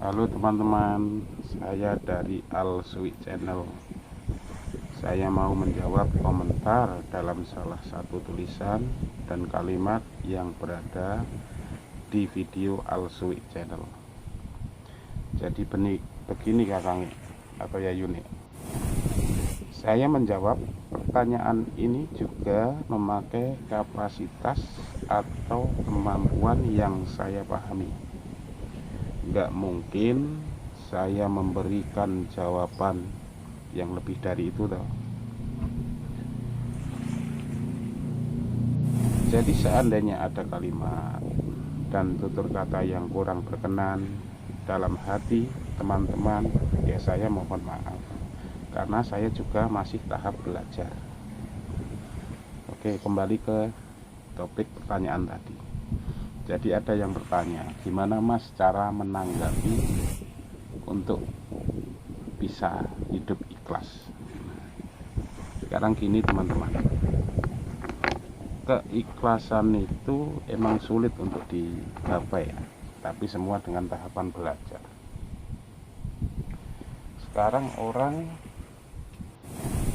Halo teman-teman, saya dari Al Sui Channel. Saya mau menjawab komentar dalam salah satu tulisan dan kalimat yang berada di video Al Sui Channel. Jadi begini Kakang atau ya Yuni. Saya menjawab pertanyaan ini juga memakai kapasitas atau kemampuan yang saya pahami. Nggak mungkin saya memberikan jawaban yang lebih dari itu toh. Jadi seandainya ada kalimat dan tutur kata yang kurang berkenan dalam hati teman-teman, ya saya mohon maaf, karena saya juga masih tahap belajar. Oke, kembali ke topik pertanyaan tadi. Jadi ada yang bertanya, gimana Mas cara menanggapi untuk bisa hidup ikhlas? Sekarang gini teman-teman, keikhlasan itu emang sulit untuk digapai, tapi semua dengan tahapan belajar. Sekarang orang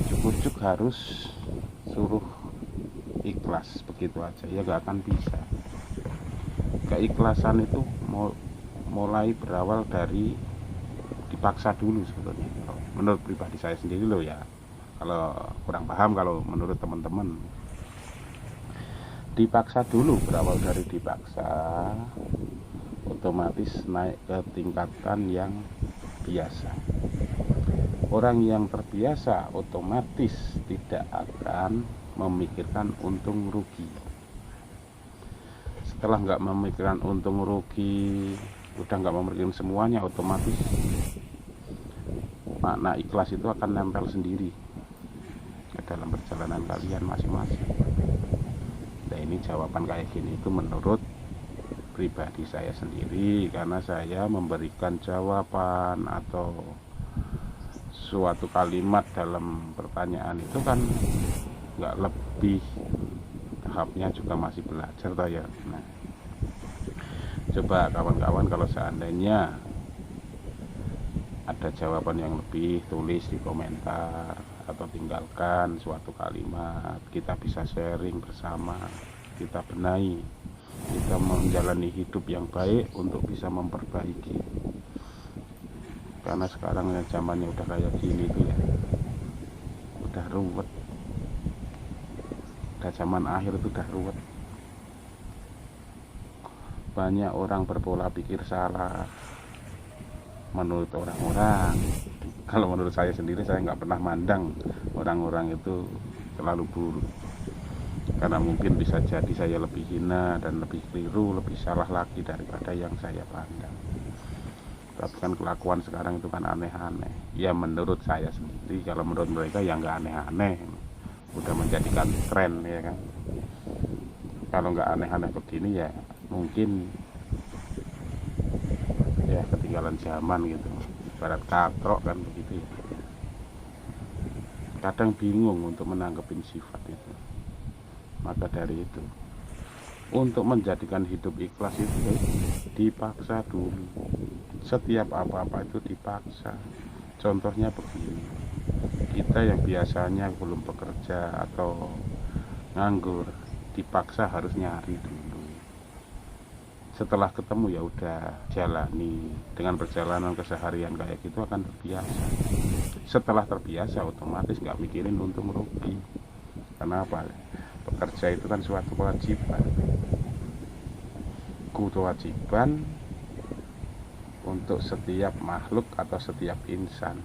ujuk-ujuk harus suruh ikhlas begitu aja, ya gak akan bisa. Keikhlasan itu mulai berawal dari dipaksa dulu sebetulnya. Menurut pribadi saya sendiri loh ya, kalau kurang paham, kalau menurut teman-teman dipaksa dulu, berawal dari dipaksa, otomatis naik ke tingkatan yang biasa. Orang yang terbiasa otomatis tidak akan memikirkan untung rugi. Setelah nggak memikirkan untung rugi, udah nggak memikirkan semuanya, otomatis makna ikhlas itu akan nempel sendiri ke dalam perjalanan kalian masing-masing. Nah ini jawaban kayak gini itu menurut pribadi saya sendiri, karena saya memberikan jawaban atau suatu kalimat dalam pertanyaan itu kan nggak lebih, tahapnya juga masih belajar toh ya. Nah, coba kawan-kawan kalau seandainya ada jawaban yang lebih, tulis di komentar atau tinggalkan suatu kalimat, kita bisa sharing bersama, kita benahi, kita menjalani hidup yang baik untuk bisa memperbaiki. Karena sekarang ya zamannya udah kayak gini tuh ya, udah ruwet, udah zaman akhir itu udah ruwet. Banyak orang berpola pikir salah menurut orang-orang. Kalau menurut saya sendiri, saya nggak pernah mandang orang-orang itu terlalu buruk, karena mungkin bisa jadi saya lebih hina dan lebih keliru, lebih salah lagi daripada yang saya pandang. Tapi kan kelakuan sekarang itu kan aneh-aneh ya menurut saya sendiri. Kalau menurut mereka ya nggak aneh-aneh, udah menjadikan tren ya kan. Kalau nggak aneh-aneh begini ya mungkin ya ketinggalan zaman gitu, barat katrok kan begitu ya. Kadang bingung untuk menanggapin sifat itu. Maka dari itu, untuk menjadikan hidup ikhlas itu dipaksa dulu. Setiap apa-apa itu dipaksa. Contohnya begini, kita yang biasanya belum bekerja atau nganggur, dipaksa harus nyari dulu. Setelah ketemu ya udah jalani, dengan perjalanan keseharian kayak gitu akan terbiasa. Setelah terbiasa otomatis nggak mikirin untung rugi. Kenapa? Bekerja itu kan suatu kewajiban, kewajiban untuk setiap makhluk atau setiap insan.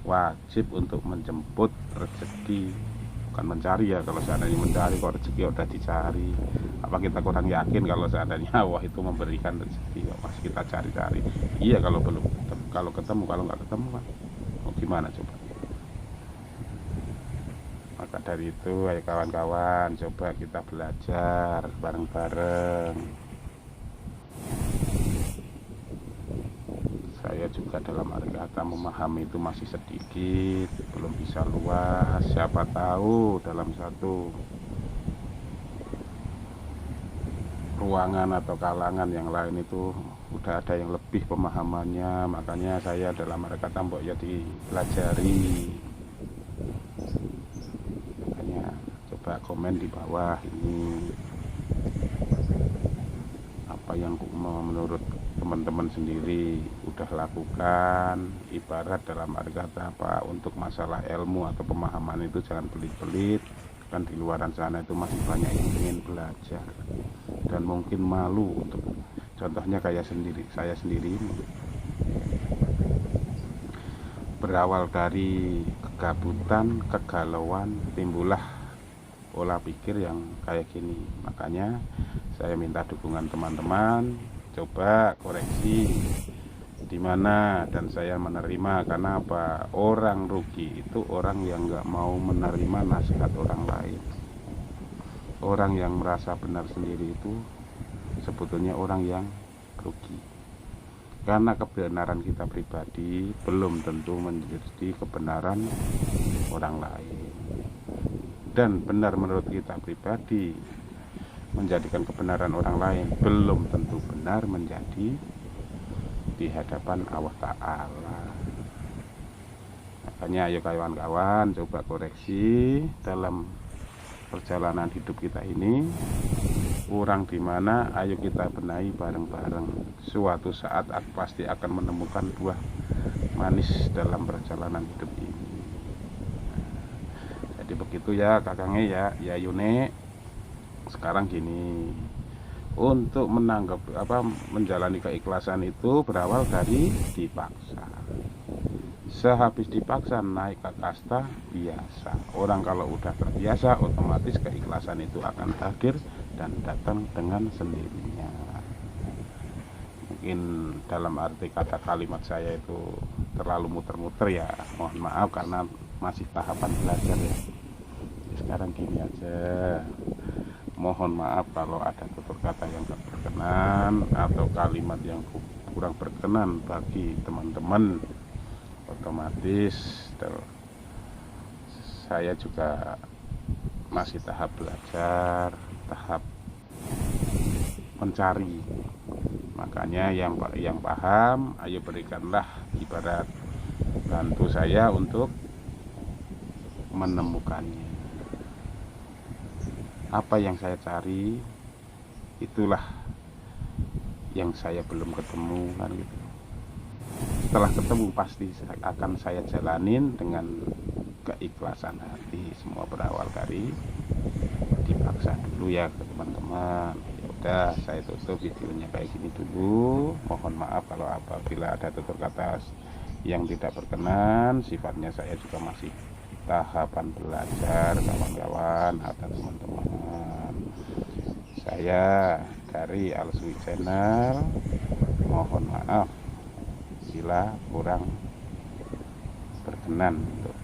Wajib untuk menjemput rezeki, bukan mencari ya. Kalau seandainya mencari kok rezeki udah dicari, apa kita kurang yakin kalau seandainya Allah itu memberikan rezeki kok masih kita cari-cari? Iya kalau belum ketemu, kalau ketemu, kalau nggak ketemu kan gimana coba? Maka dari itu ayo kawan-kawan, coba kita belajar bareng-bareng. Saya juga dalam arti kata memahami itu masih sedikit, belum bisa luas. Siapa tahu dalam satu ruangan atau kalangan yang lain itu udah ada yang lebih pemahamannya, makanya saya dalam mereka tambok ya dipelajari. Makanya coba komen di bawah ini apa yang menurut teman-teman sendiri udah lakukan. Ibarat dalam arti kata apa, untuk masalah ilmu atau pemahaman itu jangan pelit-pelit, kan di luaran sana itu masih banyak yang ingin belajar dan mungkin malu untuk, contohnya kayak saya sendiri berawal dari kegabutan, kegalauan, timbullah pola pikir yang kayak gini. Makanya saya minta dukungan teman-teman, coba koreksi di mana, dan saya menerima. Karena apa? Orang rugi itu orang yang nggak mau menerima nasihat orang lain. Orang yang merasa benar sendiri itu sebetulnya orang yang rugi, karena kebenaran kita pribadi belum tentu menjadi kebenaran orang lain, dan benar menurut kita pribadi menjadikan kebenaran orang lain belum tentu benar menjadi di hadapan Allah Ta'ala. Makanya ayo kawan-kawan, coba koreksi dalam perjalanan hidup kita ini. Kurang di mana, ayo kita benahi bareng-bareng. Suatu saat pasti akan menemukan buah manis dalam perjalanan hidup ini. Jadi begitu ya kakangnya ya Yune. Sekarang gini, untuk menjalani keikhlasan itu berawal dari dipaksa. Sehabis dipaksa naik ke kasta biasa. Orang kalau udah terbiasa, otomatis keikhlasan itu akan hadir dan datang dengan sendirinya. Mungkin dalam arti kata kalimat saya itu terlalu muter-muter ya, mohon maaf karena masih tahapan belajar ya. Sekarang gini aja, mohon maaf kalau ada tutur kata yang tak berkenan atau kalimat yang kurang berkenan bagi teman-teman. Otomatis saya juga masih tahap belajar, tahap mencari. Makanya yang paham, ayo berikanlah, ibarat bantu saya untuk menemukannya. Apa yang saya cari, itulah yang saya belum ketemu kan gitu. Setelah ketemu pasti akan saya jalanin dengan keikhlasan hati. Semua berawal dari dipaksa dulu ya teman-teman. Ya udah, saya tutup videonya kayak gini dulu. Mohon maaf kalau apabila ada tutur kata yang tidak berkenan. Sifatnya saya juga masih tahapan belajar kawan-kawan atau teman-teman. Saya dari Alswi Channel, mohon maaf bila kurang berkenan untuk